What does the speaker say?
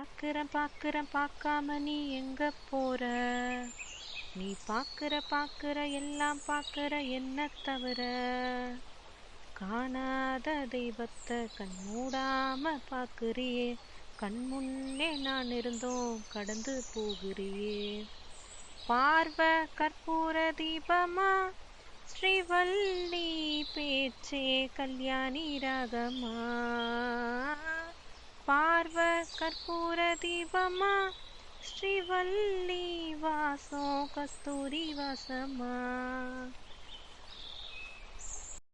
பாக்குறேன் பார்க்காம நீ எங்க போற? நீ பாக்குற எல்லாம் பாக்குற என்ன தவிர. காணாத தெய்வத்தை கண் மூடாம பாக்குறியே, கண் முன்னே நான் இருந்தோம் கடந்து போகிறியே. பார்வை கற்பூர தீபமா, ஸ்ரீவல்லி பேச்சே கல்யாணி ராகமா. பார்வை கற்பூர தீபமா, ஸ்ரீவல்லி வாசம் கஸ்தூரி வாசமா.